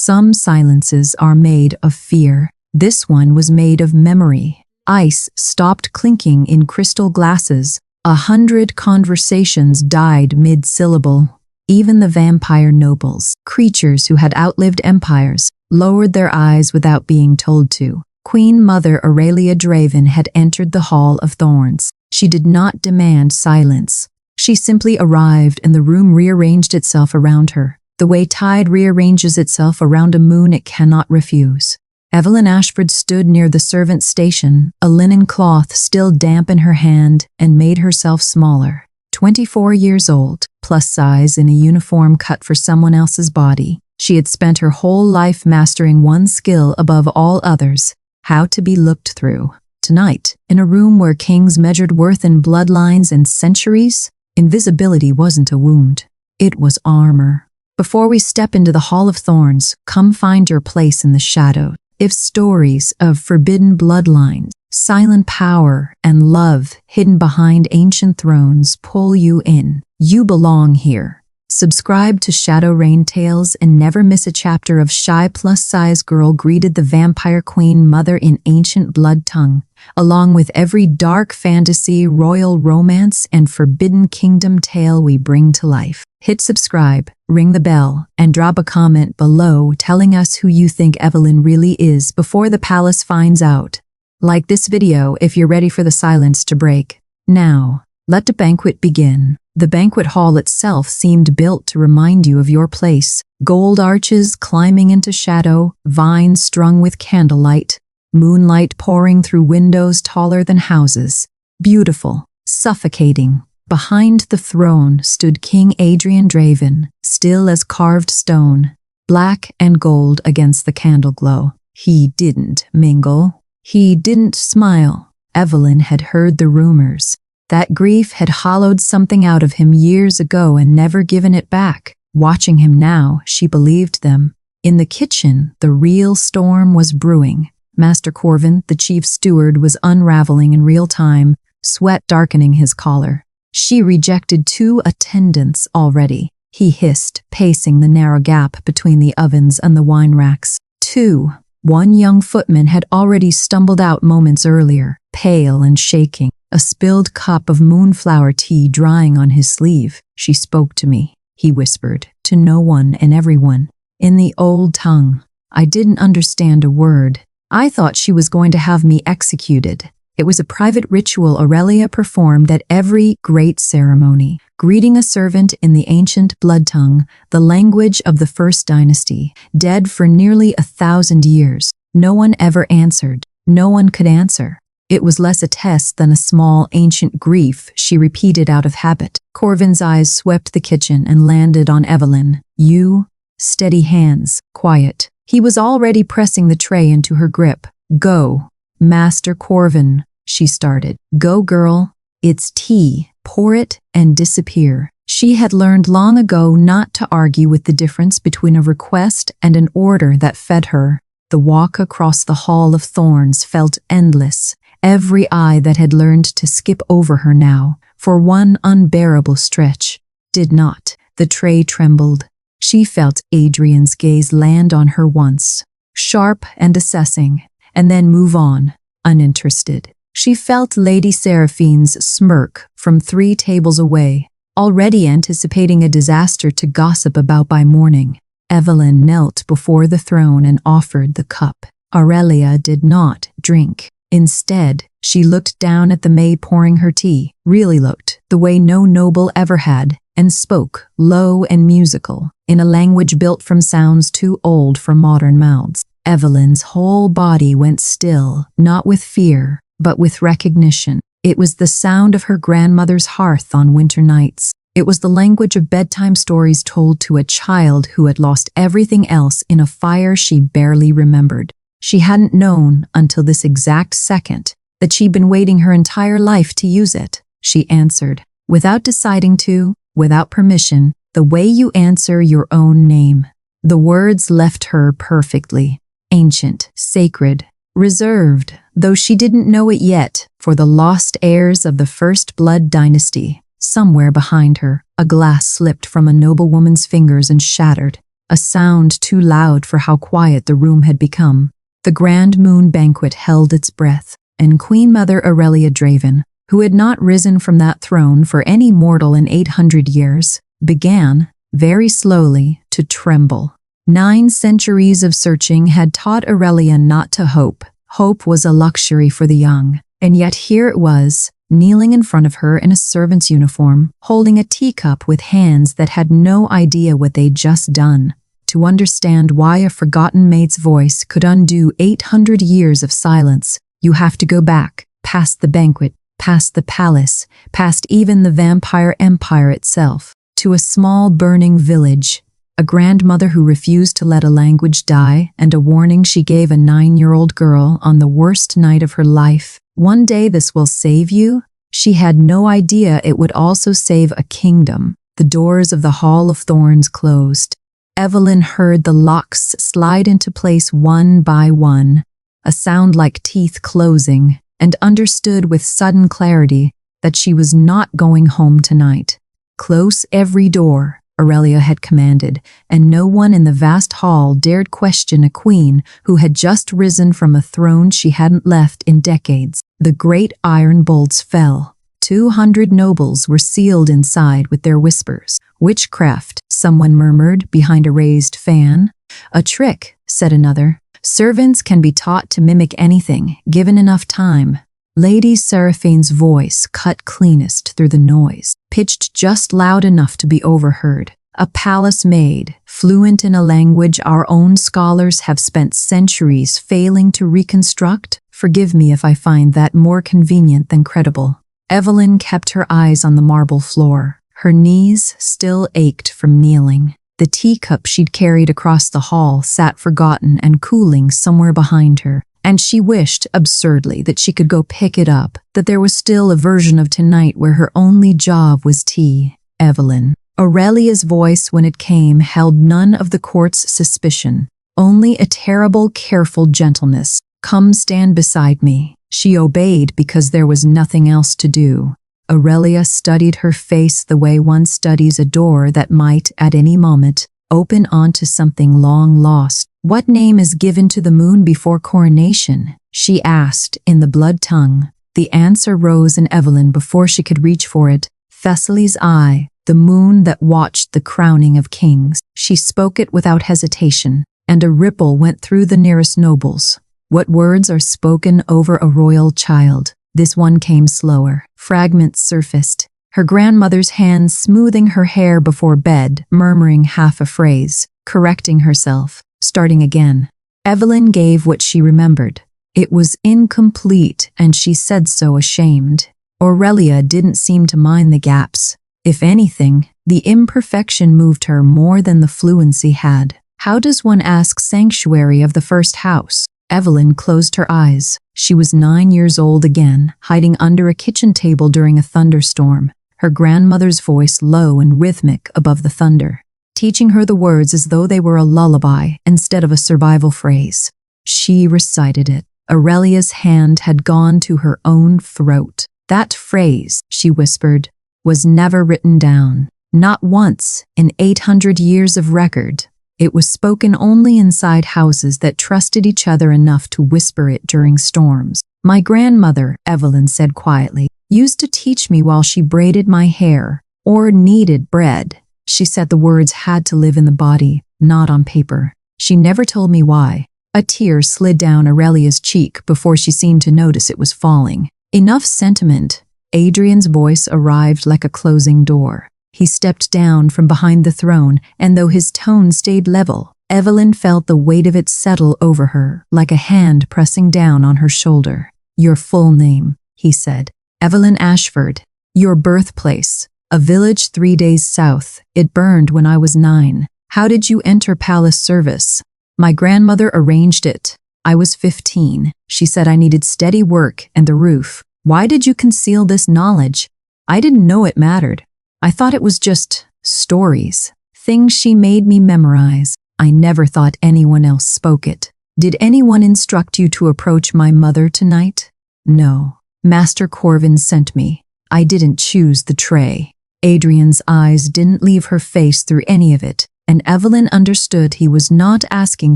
Some silences are made of fear. This one was made of memory. Ice stopped clinking in crystal glasses. 100 conversations died mid-syllable. Even the vampire nobles, creatures who had outlived empires, lowered their eyes without being told to. Queen Mother Aurelia Draven had entered the Hall of Thorns. She did not demand silence. She simply arrived and the room rearranged itself around her, the way tide rearranges itself around a moon it cannot refuse. Evelyn Ashford stood near the servant's station, a linen cloth still damp in her hand, and made herself smaller. 24 years old, plus size in a uniform cut for someone else's body. She had spent her whole life mastering one skill above all others: how to be looked through. Tonight, in a room where kings measured worth in bloodlines and centuries, invisibility wasn't a wound. It was armor. Before we step into the Hall of Thorns, come find your place in the shadow. If stories of forbidden bloodlines, silent power, and love hidden behind ancient thrones pull you in, you belong here. Subscribe to Shadow Rain Tales and never miss a chapter of Shy plus-size girl greeted the vampire queen mother in ancient blood tongue, along with every dark fantasy, royal romance, and forbidden kingdom tale we bring to life. Hit subscribe, ring the bell, and drop a comment below telling us who you think Evelyn really is before the palace finds out. Like this video if you're ready for the silence to break. Now, let the banquet begin. The banquet hall itself seemed built to remind you of your place. Gold arches climbing into shadow, vines strung with candlelight, moonlight pouring through windows taller than houses. Beautiful, suffocating. Behind the throne stood King Adrian Draven, still as carved stone, black and gold against the candle glow. He didn't mingle. He didn't smile. Evelyn had heard the rumors. That grief had hollowed something out of him years ago and never given it back. Watching him now, she believed them. In the kitchen, the real storm was brewing. Master Corvin, the chief steward, was unraveling in real time, sweat darkening his collar. She rejected 2 attendants already. He hissed, pacing the narrow gap between the ovens and the wine racks. 2. One young footman had already stumbled out moments earlier, pale and shaking, a spilled cup of moonflower tea drying on his sleeve. She spoke to me, he whispered, to no one and everyone, in the old tongue. I didn't understand a word. I thought she was going to have me executed. It was a private ritual Aurelia performed at every great ceremony, greeting a servant in the ancient blood tongue, the language of the first dynasty, dead for nearly 1,000 years. No one ever answered. No one could answer. It was less a test than a small ancient grief she repeated out of habit. Corvin's eyes swept the kitchen and landed on Evelyn. You, steady hands, quiet. He was already pressing the tray into her grip. Go. Master Corvin, she started. Go, girl. It's tea. Pour it and disappear. She had learned long ago not to argue with the difference between a request and an order that fed her. The walk across the Hall of Thorns felt endless. Every eye that had learned to skip over her now, for one unbearable stretch, did not. The tray trembled. She felt Adrian's gaze land on her once, sharp and assessing, and then move on, uninterested. She felt Lady Seraphine's smirk from 3 tables away, already anticipating a disaster to gossip about by morning. Evelyn knelt before the throne and offered the cup. Aurelia did not drink. Instead, she looked down at the maid pouring her tea, really looked, the way no noble ever had, and spoke, low and musical, in a language built from sounds too old for modern mouths. Evelyn's whole body went still, not with fear, but with recognition. It was the sound of her grandmother's hearth on winter nights. It was the language of bedtime stories told to a child who had lost everything else in a fire she barely remembered. She hadn't known until this exact second that she'd been waiting her entire life to use it. She answered, without deciding to, without permission, the way you answer your own name. The words left her perfectly. Ancient, sacred, reserved, though she didn't know it yet, for the lost heirs of the First Blood dynasty. Somewhere behind her, a glass slipped from a noblewoman's fingers and shattered. a sound too loud for how quiet the room had become. The grand moon banquet held its breath, and Queen Mother Aurelia Draven, who had not risen from that throne for any mortal in 800 years, began, very slowly, to tremble. 9 centuries of searching had taught Aurelia not to hope. Hope was a luxury for the young, and yet here it was, kneeling in front of her in a servant's uniform, holding a teacup with hands that had no idea what they'd just done. To understand why a forgotten mate's voice could undo 800 years of silence, you have to go back, past the banquet, past the palace, past even the vampire empire itself, to a small burning village, a grandmother who refused to let a language die, and a warning she gave a 9-year-old girl on the worst night of her life. One day this will save you. She had no idea it would also save a kingdom. The doors of the Hall of Thorns closed. Evelyn heard the locks slide into place one by one, a sound like teeth closing, and understood with sudden clarity that she was not going home tonight. Close every door, Aurelia had commanded, and no one in the vast hall dared question a queen who had just risen from a throne she hadn't left in decades. The great iron bolts fell. 200 nobles were sealed inside with their whispers. Witchcraft, someone murmured behind a raised fan. A trick, said another. Servants can be taught to mimic anything, given enough time. Lady Seraphine's voice cut cleanest through the noise, pitched just loud enough to be overheard. A palace maid, fluent in a language our own scholars have spent centuries failing to reconstruct? Forgive me if I find that more convenient than credible. Evelyn kept her eyes on the marble floor. Her knees still ached from kneeling. The teacup she'd carried across the hall sat forgotten and cooling somewhere behind her, and she wished, absurdly, that she could go pick it up, that there was still a version of tonight where her only job was tea. Evelyn. Aurelia's voice, when it came, held none of the court's suspicion, only a terrible, careful gentleness. Come stand beside me. She obeyed because there was nothing else to do. Aurelia studied her face the way one studies a door that might, at any moment, open onto something long lost. What name is given to the moon before coronation? She asked in the blood tongue. The answer rose in Evelyn before she could reach for it. Thessaly's eye, the moon that watched the crowning of kings. She spoke it without hesitation, and a ripple went through the nearest nobles. What words are spoken over a royal child? This one came slower. Fragments surfaced. Her grandmother's hands smoothing her hair before bed, murmuring half a phrase, correcting herself, starting again. Evelyn gave what she remembered. It was incomplete, and she said so ashamed. Aurelia didn't seem to mind the gaps. If anything, the imperfection moved her more than the fluency had. How does one ask sanctuary of the first house? Evelyn closed her eyes. She was 9 years old again, hiding under a kitchen table during a thunderstorm, her grandmother's voice low and rhythmic above the thunder, teaching her the words as though they were a lullaby instead of a survival phrase. She recited it. Aurelia's hand had gone to her own throat. That phrase, she whispered, was never written down. Not once in 800 years of record. It was spoken only inside houses that trusted each other enough to whisper it during storms. My grandmother, Evelyn said quietly, used to teach me while she braided my hair or kneaded bread. She said the words had to live in the body, not on paper. She never told me why. A tear slid down Aurelia's cheek before she seemed to notice it was falling. Enough sentiment. Adrian's voice arrived like a closing door. He stepped down from behind the throne, and though his tone stayed level, Evelyn felt the weight of it settle over her, like a hand pressing down on her shoulder. Your full name, he said. Evelyn Ashford. Your birthplace. A village 3 days south. It burned when I was 9. How did you enter palace service? My grandmother arranged it. I was 15. She said I needed steady work and the roof. Why did you conceal this knowledge? I didn't know it mattered. I thought it was just stories, things she made me memorize. I never thought anyone else spoke it. Did anyone instruct you to approach my mother tonight? No. Master Corvin sent me. I didn't choose the tray. Adrian's eyes didn't leave her face through any of it. and Evelyn understood he was not asking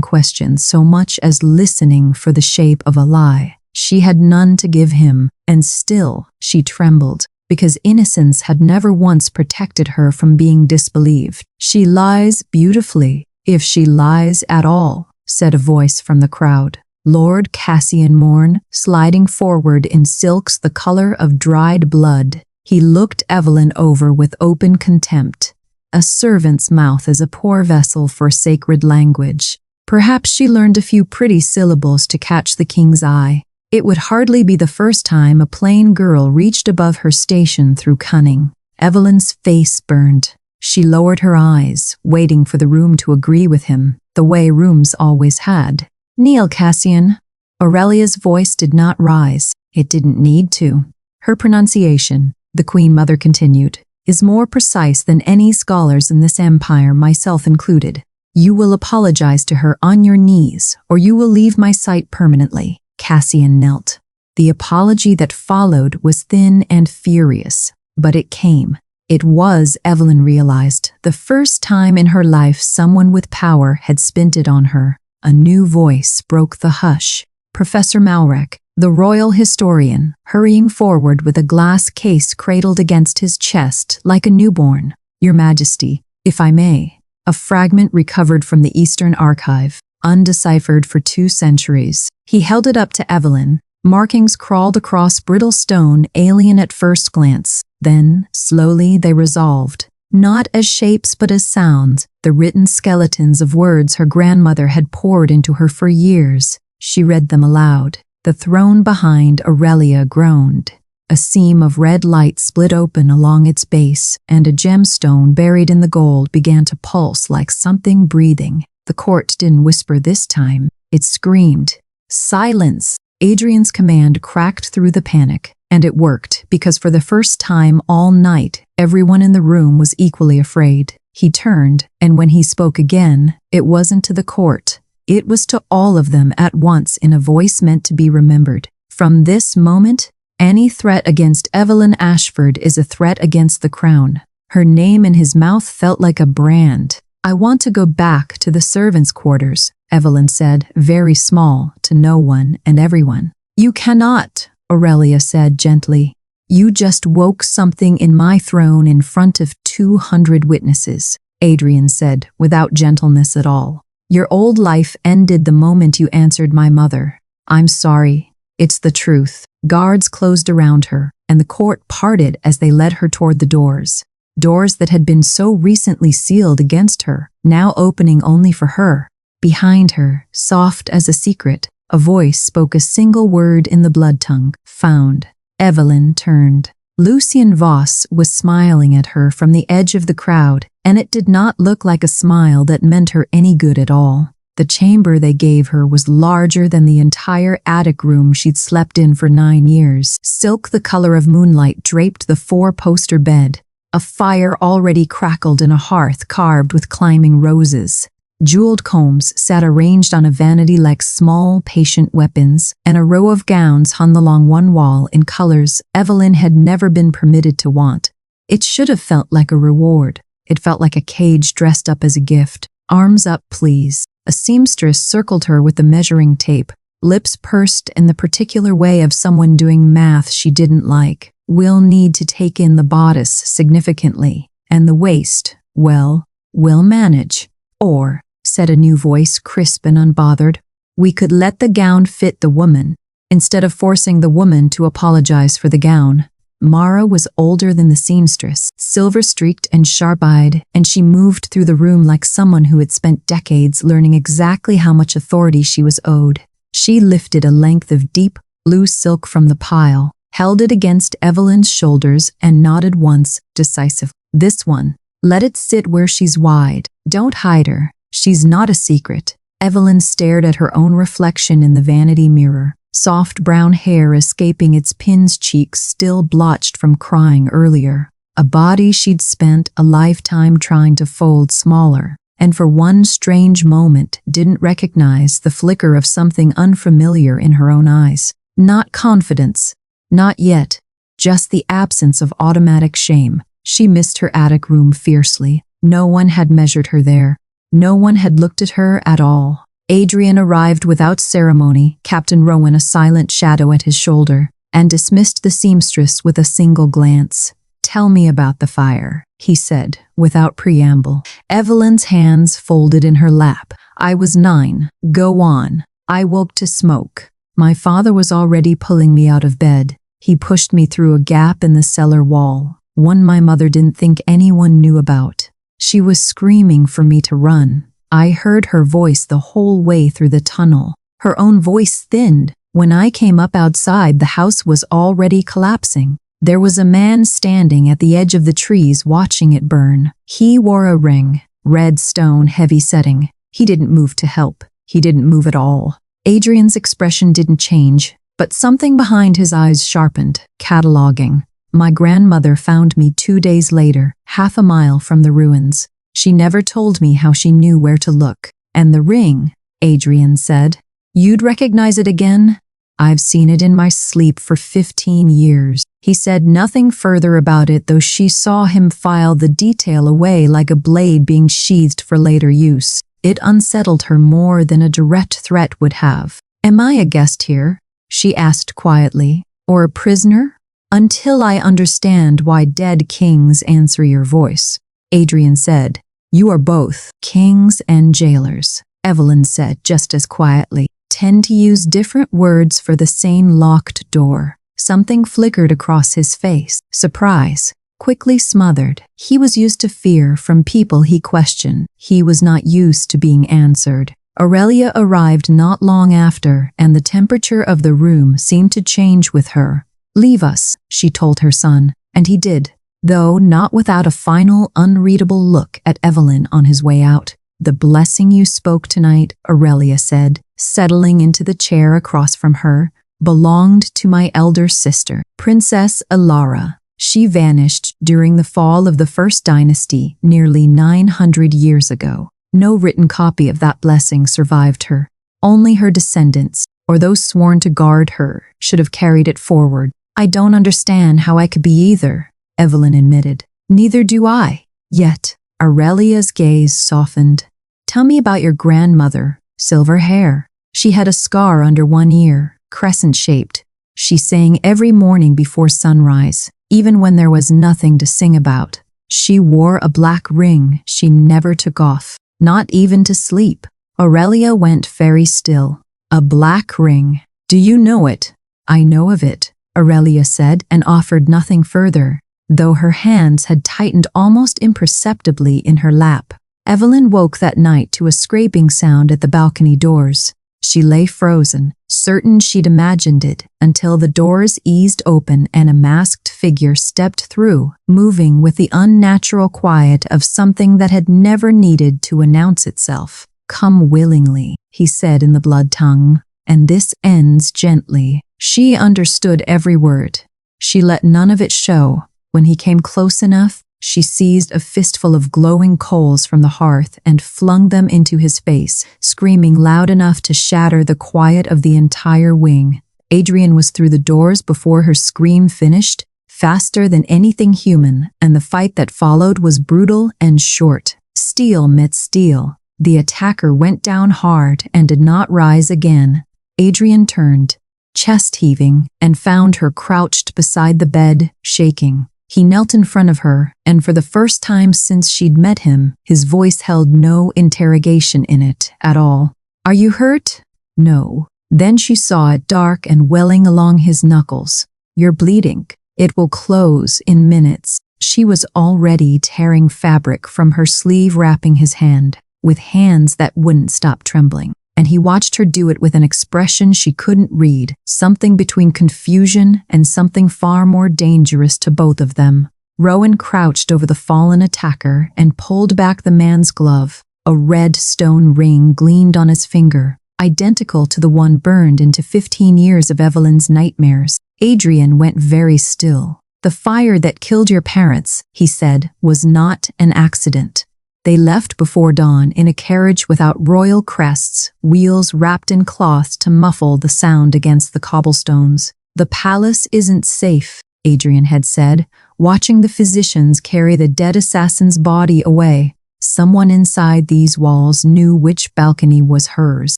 questions so much as listening for the shape of a lie. She had none to give him, and still she trembled, because innocence had never once protected her from being disbelieved. "She lies beautifully, if she lies at all," said a voice from the crowd. Lord Cassian Morn, sliding forward in silks the color of dried blood. He looked Evelyn over with open contempt. A servant's mouth is a poor vessel for sacred language. Perhaps she learned a few pretty syllables to catch the king's eye. It would hardly be the first time a plain girl reached above her station through cunning. Evelyn's face burned. She lowered her eyes, waiting for the room to agree with him, the way rooms always had. "Kneel, Cassian." Aurelia's voice did not rise. It didn't need to. Her pronunciation, the Queen Mother continued, is more precise than any scholars in this empire, myself included. "You will apologize to her on your knees, or you will leave my sight permanently." Cassian knelt. The apology that followed was thin and furious, but it came. It was, Evelyn realized, the first time in her life someone with power had spent it on her. A new voice broke the hush. Professor Malrek, the royal historian, hurrying forward with a glass case cradled against his chest like a newborn. "Your Majesty, if I may." A fragment recovered from the Eastern Archive, undeciphered for 2 centuries. He held it up to Evelyn. Markings crawled across brittle stone, alien at first glance. Then, slowly, they resolved. Not as shapes but as sounds, the written skeletons of words her grandmother had poured into her for years. She read them aloud. The throne behind Aurelia groaned. A seam of red light split open along its base, and a gemstone buried in the gold began to pulse like something breathing. The court didn't whisper this time. It screamed. "Silence!" Adrian's command cracked through the panic, and it worked, because for the first time all night, everyone in the room was equally afraid. He turned, and when he spoke again, it wasn't to the court. It was to all of them at once in a voice meant to be remembered. "From this moment, any threat against Evelyn Ashford is a threat against the crown." Her name in his mouth felt like a brand. "I want to go back to the servants' quarters," Evelyn said, very small, to no one and everyone. "You cannot," Aurelia said gently. "You just woke something in my throne in front of 200 witnesses," Adrian said, without gentleness at all. "Your old life ended the moment you answered my mother. I'm sorry. It's the truth." Guards closed around her, and the court parted as they led her toward the doors. Doors that had been so recently sealed against her, now opening only for her. Behind her, soft as a secret, a voice spoke a single word in the blood tongue: "Found." Evelyn turned. Lucien Voss was smiling at her from the edge of the crowd, and it did not look like a smile that meant her any good at all. The chamber they gave her was larger than the entire attic room she'd slept in for 9 years. Silk the color of moonlight draped the 4-poster bed. A fire already crackled in a hearth carved with climbing roses. Jeweled combs sat arranged on a vanity like small, patient weapons, and a row of gowns hung along one wall in colors Evelyn had never been permitted to want. It should have felt like a reward. It felt like a cage dressed up as a gift. "Arms up, please." A seamstress circled her with the measuring tape, lips pursed in the particular way of someone doing math she didn't like. "We'll need to take in the bodice significantly, and the waist, well, we'll manage. Or," said a new voice, crisp and unbothered, "we could let the gown fit the woman, instead of forcing the woman to apologize for the gown." Mara was older than the seamstress, silver-streaked and sharp-eyed, and she moved through the room like someone who had spent decades learning exactly how much authority she was owed. She lifted a length of deep blue silk from the pile, held it against Evelyn's shoulders, and nodded once, decisively. "This one. Let it sit where she's wide. Don't hide her. She's not a secret." Evelyn stared at her own reflection in the vanity mirror. Soft brown hair escaping its pin's cheeks, still blotched from crying earlier. A body she'd spent a lifetime trying to fold smaller, and for one strange moment didn't recognize the flicker of something unfamiliar in her own eyes. Not confidence. Not yet. Just the absence of automatic shame. She missed her attic room fiercely. No one had measured her there. No one had looked at her at all. Adrian arrived without ceremony, Captain Rowan a silent shadow at his shoulder, and dismissed the seamstress with a single glance. "Tell me about the fire," he said, without preamble. Evelyn's hands folded in her lap. "I was 9. Go on." "I woke to smoke. My father was already pulling me out of bed. He pushed me through a gap in the cellar wall, one my mother didn't think anyone knew about. She was screaming for me to run. I heard her voice the whole way through the tunnel. Her own voice thinned. When I came up outside, the house was already collapsing. There was a man standing at the edge of the trees watching it burn. He wore a ring, red stone, heavy setting. He didn't move to help. He didn't move at all." Adrian's expression didn't change, but something behind his eyes sharpened, cataloging. "My grandmother found me 2 days later, half a mile from the ruins. She never told me how she knew where to look. And the ring," Adrian said. "You'd recognize it again?" "I've seen it in my sleep for 15 years. He said nothing further about it, though she saw him file the detail away like a blade being sheathed for later use. It unsettled her more than a direct threat would have. "Am I a guest here?" she asked quietly. "Or a prisoner? Until I understand why dead kings answer your voice." Adrian said, "You are both kings and jailers." Evelyn said just as quietly, "Tend to use different words for the same locked door." Something flickered across his face. Surprise, quickly smothered. He was used to fear from people he questioned. He was not used to being answered. Aurelia arrived not long after, and the temperature of the room seemed to change with her. "Leave us," she told her son, and he did, though not without a final, unreadable look at Evelyn on his way out. "The blessing you spoke tonight," Aurelia said, settling into the chair across from her, "belonged to my elder sister, Princess Alara. She vanished during the fall of the First Dynasty nearly 900 years ago. No written copy of that blessing survived her. Only her descendants, or those sworn to guard her, should have carried it forward." "I don't understand how I could be either," Evelyn admitted. "Neither do I." Yet, Aurelia's gaze softened. "Tell me about your grandmother. Silver hair. She had a scar under one ear, crescent-shaped. She sang every morning before sunrise, even when there was nothing to sing about. She wore a black ring she never took off, not even to sleep." Aurelia went very still. "A black ring. Do you know it?" "I know of it," Aurelia said, and offered nothing further, though her hands had tightened almost imperceptibly in her lap. Evelyn woke that night to a scraping sound at the balcony doors. She lay frozen, certain she'd imagined it, until the doors eased open and a masked figure stepped through, moving with the unnatural quiet of something that had never needed to announce itself. "Come willingly," he said in the blood tongue, "and this ends gently." She understood every word. She let none of it show. When he came close enough, she seized a fistful of glowing coals from the hearth and flung them into his face, screaming loud enough to shatter the quiet of the entire wing. Adrian was through the doors before her scream finished, faster than anything human, and the fight that followed was brutal and short. Steel met steel. The attacker went down hard and did not rise again. Adrian turned, chest heaving, and found her crouched beside the bed, shaking. He knelt in front of her, and for the first time since she'd met him, his voice held no interrogation in it at all. "Are you hurt?" "No." Then she saw it dark and welling along his knuckles. "You're bleeding. It will close in minutes." She was already tearing fabric from her sleeve, wrapping his hand, with hands that wouldn't stop trembling. And he watched her do it with an expression she couldn't read, something between confusion and something far more dangerous to both of them. Rowan crouched over the fallen attacker and pulled back the man's glove. A red stone ring gleamed on his finger, identical to the one burned into 15 years of Evelyn's nightmares. Adrian went very still. "The fire that killed your parents," he said, "was not an accident. They left before dawn in a carriage without royal crests, wheels wrapped in cloth to muffle the sound against the cobblestones. The palace isn't safe," Adrian had said, watching the physicians carry the dead assassin's body away. Someone inside these walls knew which balcony was hers.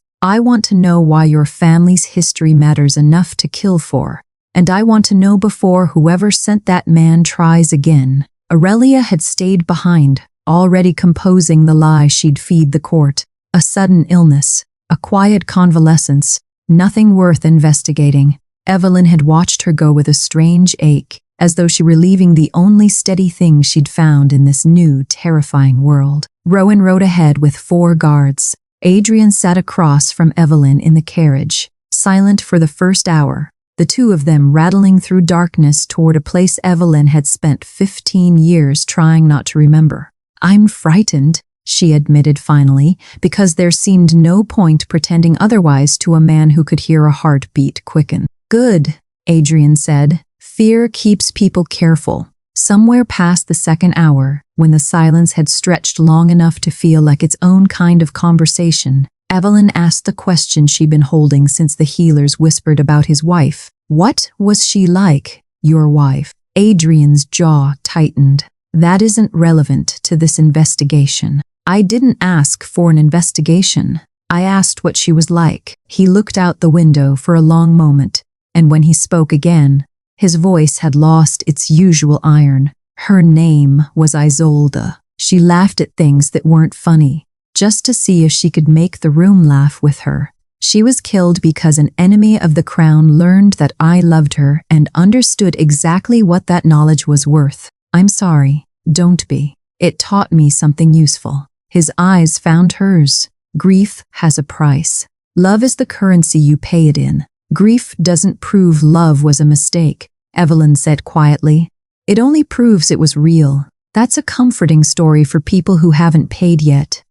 I want to know why your family's history matters enough to kill for. And I want to know before whoever sent that man tries again. Aurelia had stayed behind, already composing the lie she'd feed the court. A sudden illness, a quiet convalescence, nothing worth investigating. Evelyn had watched her go with a strange ache, as though she were leaving the only steady thing she'd found in this new, terrifying world. Rowan rode ahead with 4 guards. Adrian sat across from Evelyn in the carriage, silent for the first hour, the two of them rattling through darkness toward a place Evelyn had spent 15 years trying not to remember. "I'm frightened," she admitted finally, because there seemed no point pretending otherwise to a man who could hear a heartbeat quicken. "Good," Adrian said. "Fear keeps people careful." Somewhere past the second hour, when the silence had stretched long enough to feel like its own kind of conversation, Evelyn asked the question she'd been holding since the healers whispered about his wife. "What was she like, your wife?" Adrian's jaw tightened. "That isn't relevant to this investigation." "I didn't ask for an investigation. I asked what she was like." He looked out the window for a long moment, and when he spoke again, his voice had lost its usual iron. "Her name was Isolde." She laughed at things that weren't funny, just to see if she could make the room laugh with her. "She was killed because an enemy of the crown learned that I loved her and understood exactly what that knowledge was worth. I'm sorry, don't be. It taught me something useful." His eyes found hers. "Grief has a price. Love is the currency you pay it in. Grief doesn't prove love was a mistake," Evelyn said quietly. "It only proves it was real. That's a comforting story for people who haven't paid yet."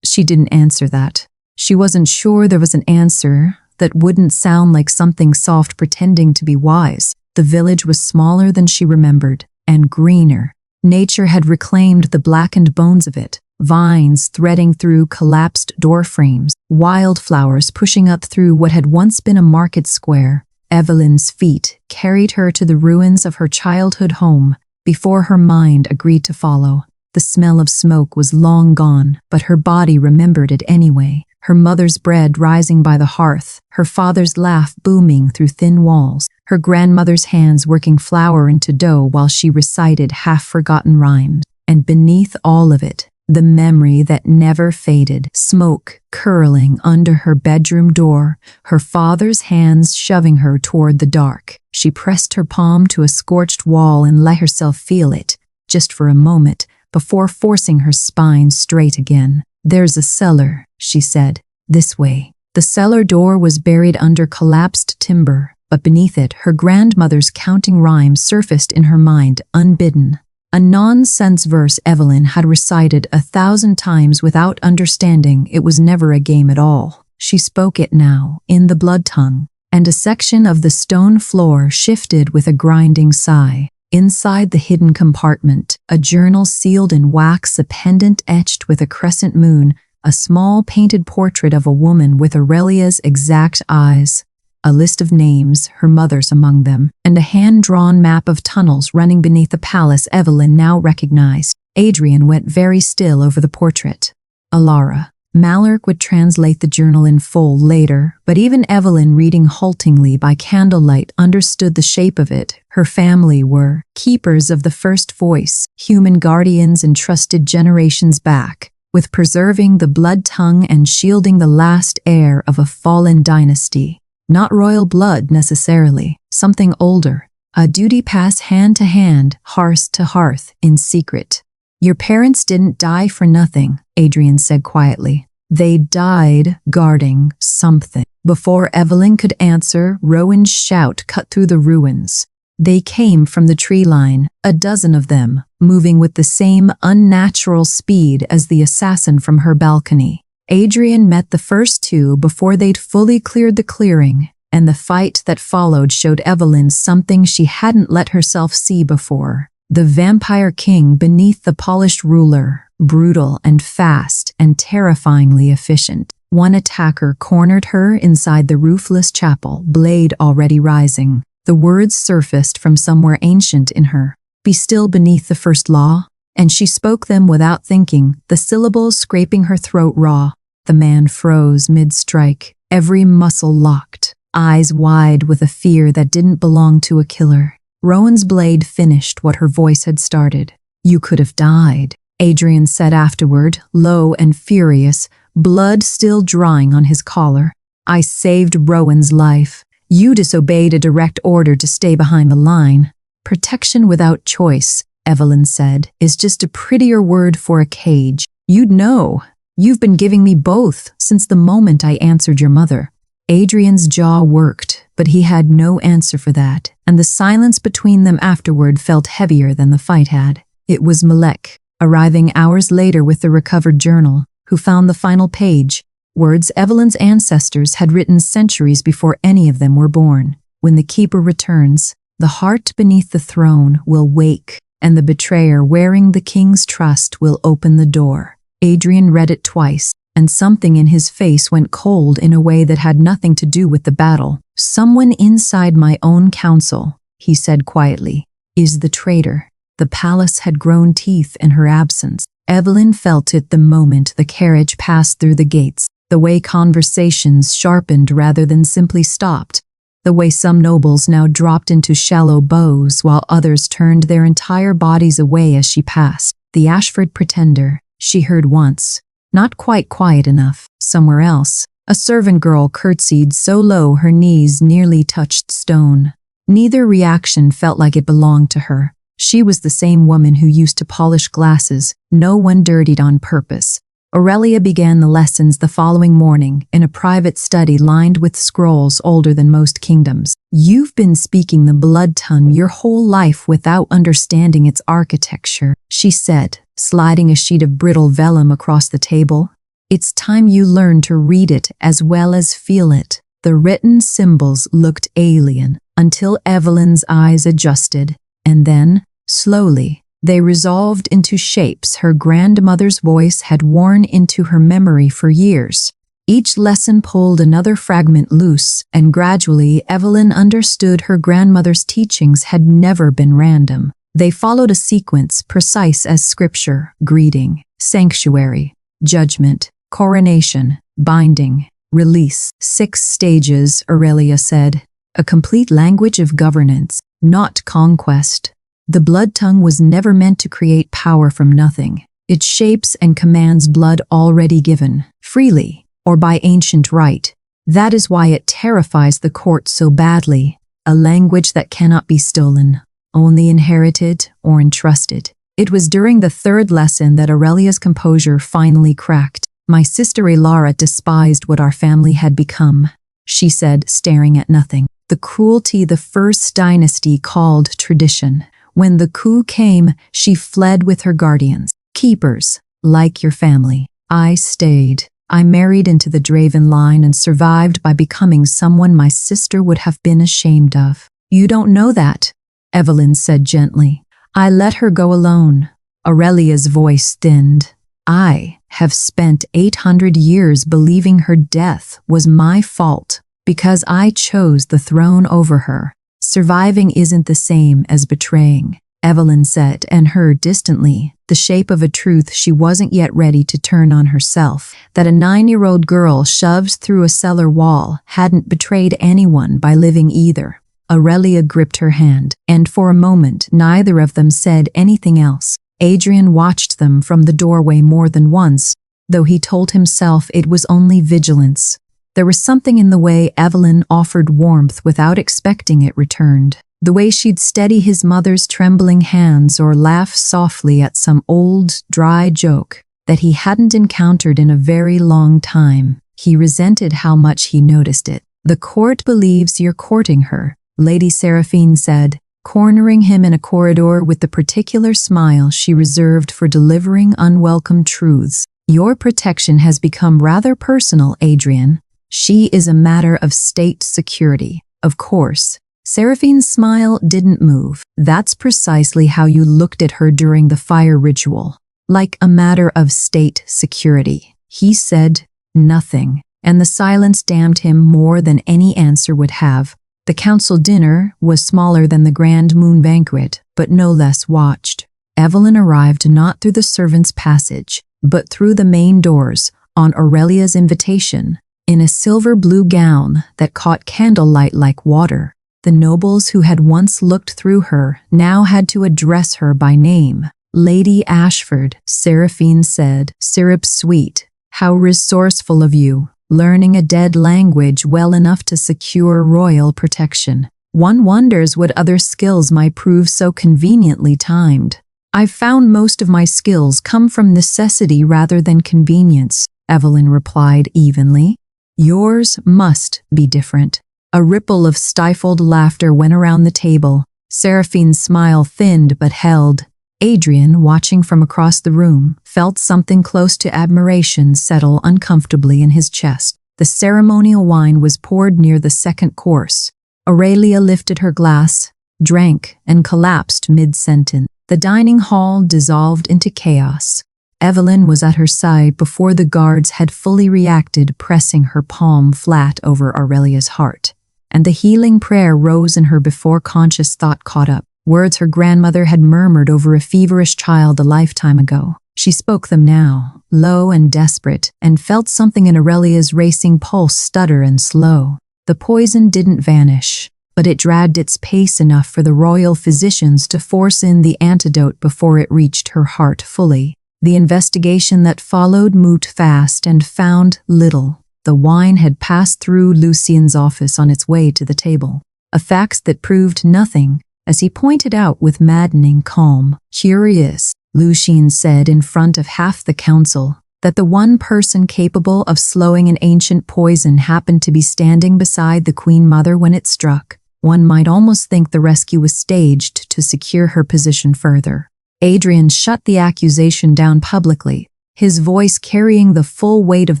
She didn't answer that. She wasn't sure there was an answer that wouldn't sound like something soft pretending to be wise. The village was smaller than she remembered, and greener. Nature had reclaimed the blackened bones of it. Vines threading through collapsed door frames, wildflowers pushing up through what had once been a market square. Evelyn's feet carried her to the ruins of her childhood home before her mind agreed to follow. The smell of smoke was long gone, but her body remembered it anyway. Her mother's bread rising by the hearth, her father's laugh booming through thin walls, her grandmother's hands working flour into dough while she recited half-forgotten rhymes. And beneath all of it, the memory that never faded, smoke curling under her bedroom door, her father's hands shoving her toward the dark. She pressed her palm to a scorched wall and let herself feel it, just for a moment, before forcing her spine straight again. "There's a cellar," she said. "This way." The cellar door was buried under collapsed timber, but beneath it, her grandmother's counting rhyme surfaced in her mind, unbidden. A nonsense verse Evelyn had recited 1,000 times without understanding it was never a game at all. She spoke it now, in the blood tongue, and a section of the stone floor shifted with a grinding sigh. Inside the hidden compartment, a journal sealed in wax, a pendant etched with a crescent moon, a small painted portrait of a woman with Aurelia's exact eyes, a list of names, her mother's among them, and a hand-drawn map of tunnels running beneath the palace Evelyn now recognized. Adrian went very still over the portrait. Alara. Mallory would translate the journal in full later, but even Evelyn, reading haltingly by candlelight, understood the shape of it. Her family were keepers of the first voice, human guardians entrusted generations back, with preserving the blood tongue and shielding the last heir of a fallen dynasty. Not royal blood necessarily, something older, a duty passed hand to hand, hearth to hearth, in secret. "Your parents didn't die for nothing," Adrian said quietly. "They died guarding something." Before Evelyn could answer, Rowan's shout cut through the ruins. They came from the tree line, a dozen of them, moving with the same unnatural speed as the assassin from her balcony. Adrian met the first two before they'd fully cleared the clearing, and the fight that followed showed Evelyn something she hadn't let herself see before. The vampire king beneath the polished ruler, brutal and fast and terrifyingly efficient. One attacker cornered her inside the roofless chapel, blade already rising. The words surfaced from somewhere ancient in her. "Be still beneath the first law." and she spoke them without thinking, the syllables scraping her throat raw. The man froze mid-strike, every muscle locked, eyes wide with a fear that didn't belong to a killer. Rowan's blade finished what her voice had started. "You could have died," Adrian said afterward, low and furious, blood still drying on his collar. "I saved Rowan's life. You disobeyed a direct order to stay behind the line." "Protection without choice," Evelyn said, "is just a prettier word for a cage. You'd know. You've been giving me both since the moment I answered your mother." Adrian's jaw worked, but he had no answer for that, and the silence between them afterward felt heavier than the fight had. It was Malek, arriving hours later with the recovered journal, who found the final page, words Evelyn's ancestors had written centuries before any of them were born. "When the keeper returns, the heart beneath the throne will wake, and the betrayer wearing the king's trust will open the door." Adrian read it twice, and something in his face went cold in a way that had nothing to do with the battle. "Someone inside my own council," he said quietly, "is the traitor." The palace had grown teeth in her absence. Evelyn felt it the moment the carriage passed through the gates, the way conversations sharpened rather than simply stopped, the way some nobles now dropped into shallow bows while others turned their entire bodies away as she passed. The Ashford pretender, she heard once, not quite quiet enough, somewhere else. A servant girl curtsied so low her knees nearly touched stone. Neither reaction felt like it belonged to her. She was the same woman who used to polish glasses, no one dirtied on purpose. Aurelia began the lessons the following morning in a private study lined with scrolls older than most kingdoms. "You've been speaking the blood tongue your whole life without understanding its architecture," she said, sliding a sheet of brittle vellum across the table. "It's time you learned to read it as well as feel it." The written symbols looked alien until Evelyn's eyes adjusted, and then, slowly, they resolved into shapes her grandmother's voice had worn into her memory for years. Each lesson pulled another fragment loose, and gradually Evelyn understood her grandmother's teachings had never been random. They followed a sequence precise as scripture: greeting, sanctuary, judgment, coronation, binding, release. 6 stages, Aurelia said. A complete language of governance, not conquest. The blood tongue was never meant to create power from nothing. It shapes and commands blood already given, freely, or by ancient right. That is why it terrifies the court so badly. A language that cannot be stolen, only inherited or entrusted. It was during the 3rd lesson that Aurelia's composure finally cracked. "My sister Elara despised what our family had become," she said, staring at nothing. "The cruelty the first dynasty called tradition. When the coup came, she fled with her guardians, keepers, like your family. I stayed. I married into the Draven line and survived by becoming someone my sister would have been ashamed of." "You don't know that," Evelyn said gently. "I let her go alone." Aurelia's voice thinned. "I have spent 800 years believing her death was my fault because I chose the throne over her. Surviving isn't the same as betraying," Evelyn said, and heard distantly, the shape of a truth she wasn't yet ready to turn on herself, that a 9-year-old girl shoved through a cellar wall hadn't betrayed anyone by living either. Aurelia gripped her hand, and for a moment neither of them said anything else. Adrian watched them from the doorway more than once, though he told himself it was only vigilance. There was something in the way Evelyn offered warmth without expecting it returned. The way she'd steady his mother's trembling hands or laugh softly at some old, dry joke that he hadn't encountered in a very long time. He resented how much he noticed it. "The court believes you're courting her," Lady Seraphine said, cornering him in a corridor with the particular smile she reserved for delivering unwelcome truths. "Your protection has become rather personal, Adrian. She is a matter of state security." "Of course." Seraphine's smile didn't move. "That's precisely how you looked at her during the fire ritual. Like a matter of state security." He said nothing, and the silence damned him more than any answer would have. The council dinner was smaller than the Grand Moon banquet, but no less watched. Evelyn arrived not through the servants' passage, but through the main doors, on Aurelia's invitation, in a silver-blue gown that caught candlelight like water. The nobles who had once looked through her now had to address her by name. "Lady Ashford," Seraphine said, "Syrup sweet, how resourceful of you, learning a dead language well enough to secure royal protection. One wonders what other skills might prove so conveniently timed." "I've found most of my skills come from necessity rather than convenience," Evelyn replied evenly. "Yours must be different." A ripple of stifled laughter went around the table. Seraphine's smile thinned but held. Adrian, watching from across the room, felt something close to admiration settle uncomfortably in his chest. The ceremonial wine was poured near the second course. Aurelia lifted her glass, drank, and collapsed mid-sentence. The dining hall dissolved into chaos. Evelyn was at her side before the guards had fully reacted, pressing her palm flat over Aurelia's heart. And the healing prayer rose in her before conscious thought caught up. Words her grandmother had murmured over a feverish child a lifetime ago. She spoke them now, low and desperate, and felt something in Aurelia's racing pulse stutter and slow. The poison didn't vanish, but it dragged its pace enough for the royal physicians to force in the antidote before it reached her heart fully. The investigation that followed moved fast and found little. The wine had passed through Lucien's office on its way to the table. A fact that proved nothing, as he pointed out with maddening calm. "Curious," Lucien said in front of half the council, that the one person capable of slowing an ancient poison happened to be standing beside the Queen Mother when it struck. One might almost think the rescue was staged to secure her position further. Adrian shut the accusation down publicly, his voice carrying the full weight of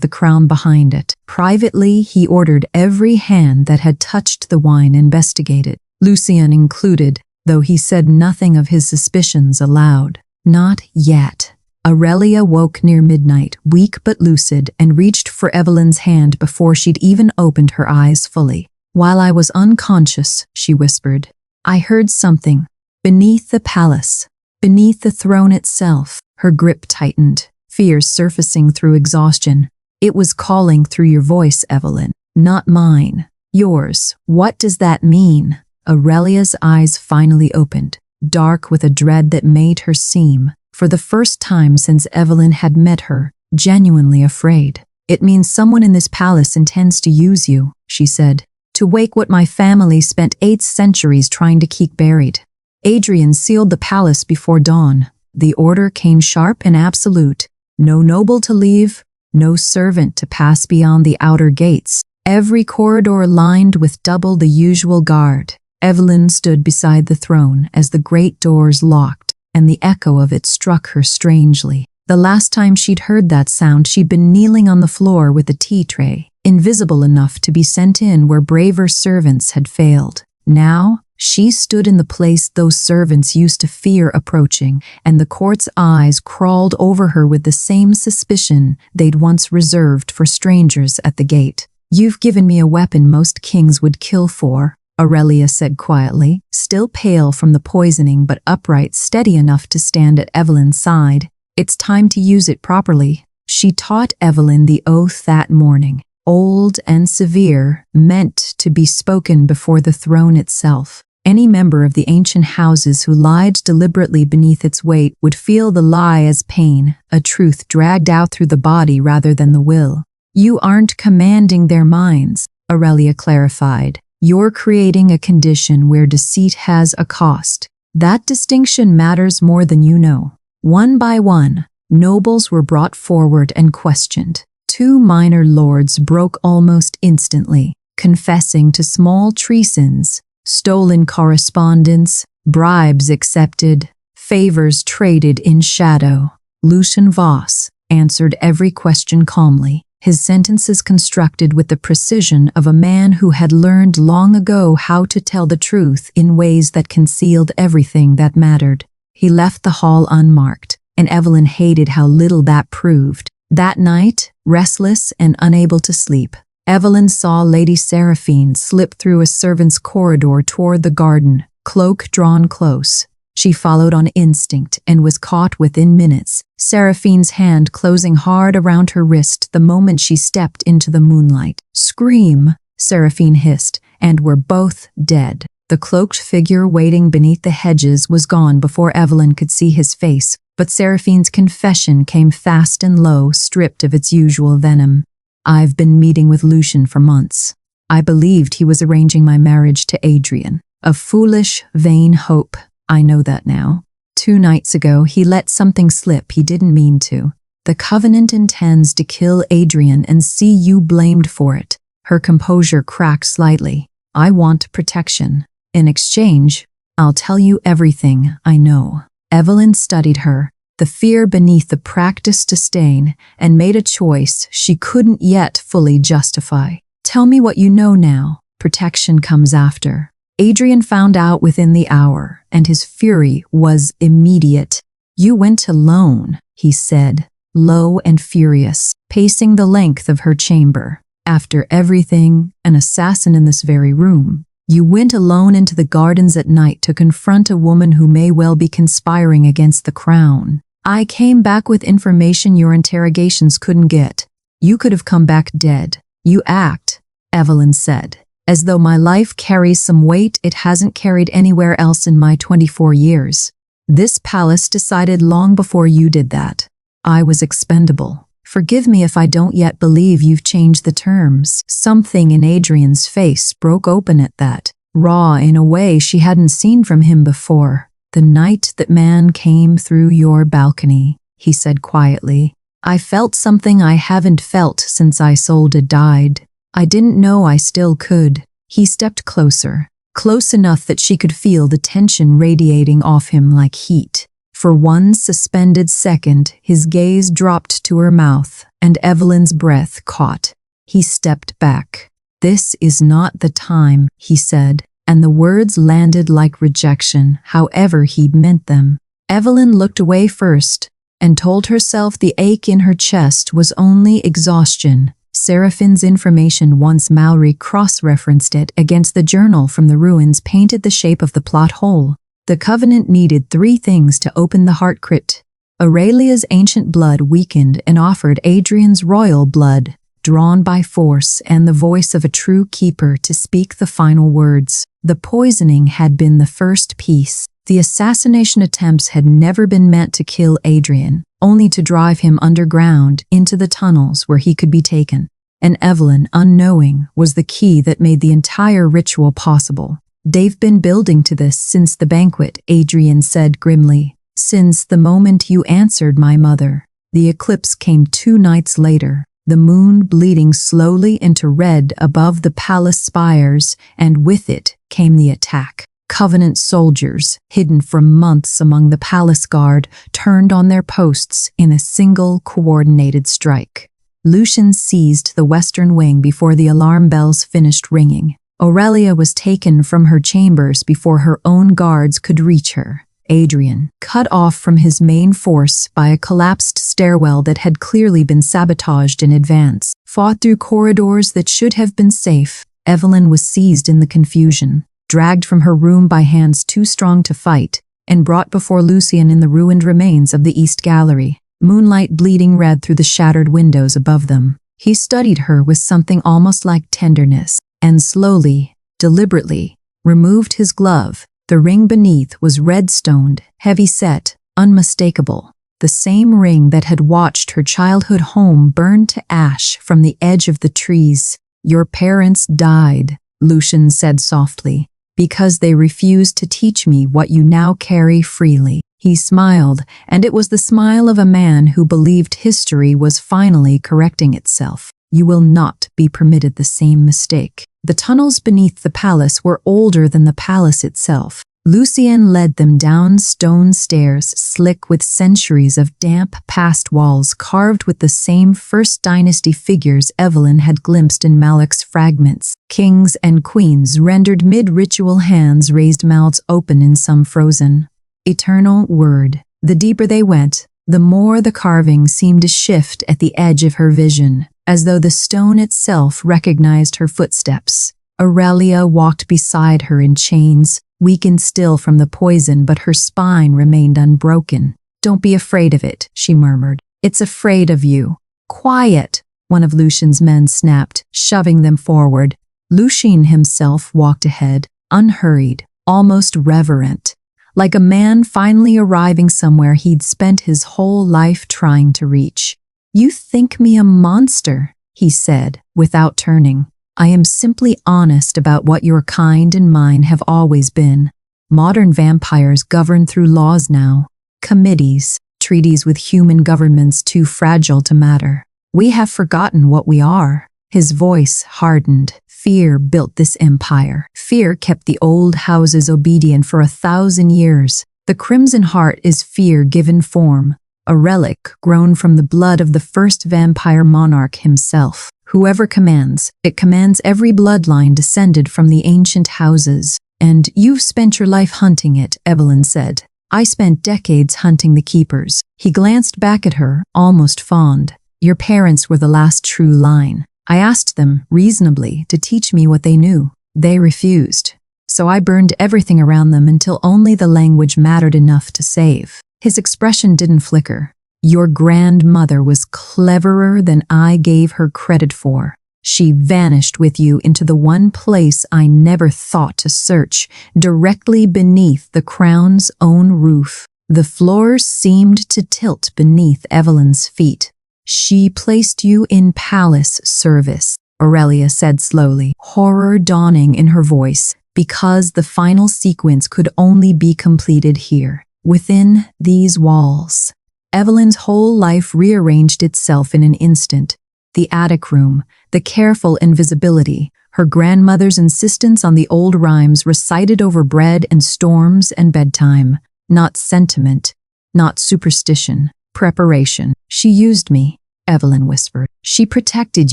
the crown behind it. Privately, he ordered every hand that had touched the wine investigated, Lucien included, though he said nothing of his suspicions aloud. Not yet. Aurelia woke near midnight, weak but lucid, and reached for Evelyn's hand before she'd even opened her eyes fully. "While I was unconscious," she whispered, "I heard something. Beneath the palace. Beneath the throne itself." Her grip tightened, fear surfacing through exhaustion. "It was calling through your voice, Evelyn. Not mine. Yours. What does that mean?" Aurelia's eyes finally opened, dark with a dread that made her seem, for the first time since Evelyn had met her, genuinely afraid. "It means someone in this palace intends to use you," she said, "to wake what my family spent 8 centuries trying to keep buried." Adrian sealed the palace before dawn. The order came sharp and absolute. No noble to leave, no servant to pass beyond the outer gates. Every corridor lined with double the usual guard. Evelyn stood beside the throne as the great doors locked, and the echo of it struck her strangely. The last time she'd heard that sound, she'd been kneeling on the floor with a tea tray, invisible enough to be sent in where braver servants had failed. Now, she stood in the place those servants used to fear approaching, and the court's eyes crawled over her with the same suspicion they'd once reserved for strangers at the gate. "You've given me a weapon most kings would kill for," Aurelia said quietly, still pale from the poisoning but upright, steady enough to stand at Evelyn's side. "It's time to use it properly." She taught Evelyn the oath that morning, old and severe, meant to be spoken before the throne itself. Any member of the ancient houses who lied deliberately beneath its weight would feel the lie as pain, a truth dragged out through the body rather than the will. "You aren't commanding their minds," Aurelia clarified. "You're creating a condition where deceit has a cost. That distinction matters more than you know." One by one, nobles were brought forward and questioned. 2 minor lords broke almost instantly, confessing to small treasons, stolen correspondence, bribes accepted, favors traded in shadow. Lucien Voss answered every question calmly, his sentences constructed with the precision of a man who had learned long ago how to tell the truth in ways that concealed everything that mattered. He left the hall unmarked, and Evelyn hated how little that proved. That night, restless and unable to sleep, Evelyn saw Lady Seraphine slip through a servant's corridor toward the garden, cloak drawn close. She followed on instinct and was caught within minutes, Seraphine's hand closing hard around her wrist the moment she stepped into the moonlight. "Scream," Seraphine hissed, and were both dead. The cloaked figure waiting beneath the hedges was gone before Evelyn could see his face, but Seraphine's confession came fast and low, stripped of its usual venom. "I've been meeting with Lucian for months. I believed he was arranging my marriage to Adrian. A foolish, vain hope. I know that now. 2 nights ago, he let something slip he didn't mean to. The Covenant intends to kill Adrian and see you blamed for it." Her composure cracked slightly. "I want protection. In exchange, I'll tell you everything I know." Evelyn studied her, the fear beneath the practiced disdain, and made a choice she couldn't yet fully justify. "Tell me what you know now. Protection comes after." Adrian found out within the hour, and his fury was immediate. "You went alone," he said, low and furious, pacing the length of her chamber. "After everything, an assassin in this very room. You went alone into the gardens at night to confront a woman who may well be conspiring against the crown. I came back with information your interrogations couldn't get. You could have come back dead. You act," Evelyn said, "as though my life carries some weight it hasn't carried anywhere else in my 24 years. This palace decided long before you did that. I was expendable. Forgive me if I don't yet believe you've changed the terms." Something in Adrian's face broke open at that, raw in a way she hadn't seen from him before. "The night that man came through your balcony," he said quietly, "I felt something I haven't felt since Isolde died. I didn't know I still could." He stepped closer, close enough that she could feel the tension radiating off him like heat. For one suspended second, his gaze dropped to her mouth, and Evelyn's breath caught. He stepped back. "This is not the time," he said, and the words landed like rejection, however he meant them. Evelyn looked away first, and told herself the ache in her chest was only exhaustion. Seraphine's information, once Mallory cross-referenced it against the journal from the ruins, painted the shape of the plot hole. The Covenant needed 3 things to open the heart crypt. Aurelia's ancient blood weakened and offered Adrian's royal blood, drawn by force and the voice of a true keeper to speak the final words. The poisoning had been the first piece. The assassination attempts had never been meant to kill Adrian, only to drive him underground into the tunnels where he could be taken. And Evelyn, unknowing, was the key that made the entire ritual possible. "They've been building to this since the banquet," Adrian said grimly. "Since the moment you answered my mother." The eclipse came 2 nights later, the moon bleeding slowly into red above the palace spires, and with it came the attack. Covenant soldiers, hidden for months among the palace guard, turned on their posts in a single coordinated strike. Lucian seized the western wing before the alarm bells finished ringing. Aurelia was taken from her chambers before her own guards could reach her. Adrian, cut off from his main force by a collapsed stairwell that had clearly been sabotaged in advance, fought through corridors that should have been safe. Evelyn was seized in the confusion, dragged from her room by hands too strong to fight, and brought before Lucian in the ruined remains of the East Gallery, moonlight bleeding red through the shattered windows above them. He studied her with something almost like tenderness, and slowly, deliberately, removed his glove. The ring beneath was red-stoned, heavy-set, unmistakable. The same ring that had watched her childhood home burn to ash from the edge of the trees. "Your parents died," Lucian said softly, "because they refused to teach me what you now carry freely." He smiled, and it was the smile of a man who believed history was finally correcting itself. "You will not be permitted the same mistake." The tunnels beneath the palace were older than the palace itself. Lucian led them down stone stairs slick with centuries of damp past walls carved with the same First Dynasty figures Evelyn had glimpsed in Malek's fragments. Kings and queens rendered mid-ritual, hands raised, mouths open in some frozen, eternal word. The deeper they went, the more the carving seemed to shift at the edge of her vision, as though the stone itself recognized her footsteps. Aurelia walked beside her in chains, weakened still from the poison, but her spine remained unbroken. "Don't be afraid of it," she murmured. "It's afraid of you." "Quiet," one of Lucian's men snapped, shoving them forward. Lucian himself walked ahead, unhurried, almost reverent, like a man finally arriving somewhere he'd spent his whole life trying to reach. "You think me a monster," he said, without turning. "I am simply honest about what your kind and mine have always been. Modern vampires govern through laws now. Committees, treaties with human governments too fragile to matter. We have forgotten what we are." His voice hardened. Fear built this empire. Fear kept the old houses obedient for 1,000 years. The Crimson Heart is fear given form, a relic grown from the blood of the first vampire monarch himself. Whoever commands, it commands every bloodline descended from the ancient houses. "And you've spent your life hunting it," Evelyn said. "I spent decades hunting the keepers." He glanced back at her, almost fond. "Your parents were the last true line. I asked them, reasonably, to teach me what they knew. They refused. So I burned everything around them until only the language mattered enough to save." His expression didn't flicker. "Your grandmother was cleverer than I gave her credit for. She vanished with you into the one place I never thought to search, directly beneath the crown's own roof." The floor seemed to tilt beneath Evelyn's feet. "She placed you in palace service," Aurelia said slowly, horror dawning in her voice, "because the final sequence could only be completed here, within these walls." Evelyn's whole life rearranged itself in an instant. The attic room, the careful invisibility, her grandmother's insistence on the old rhymes recited over bread and storms and bedtime. Not sentiment, not superstition, preparation. "She used me," Evelyn whispered. "She protected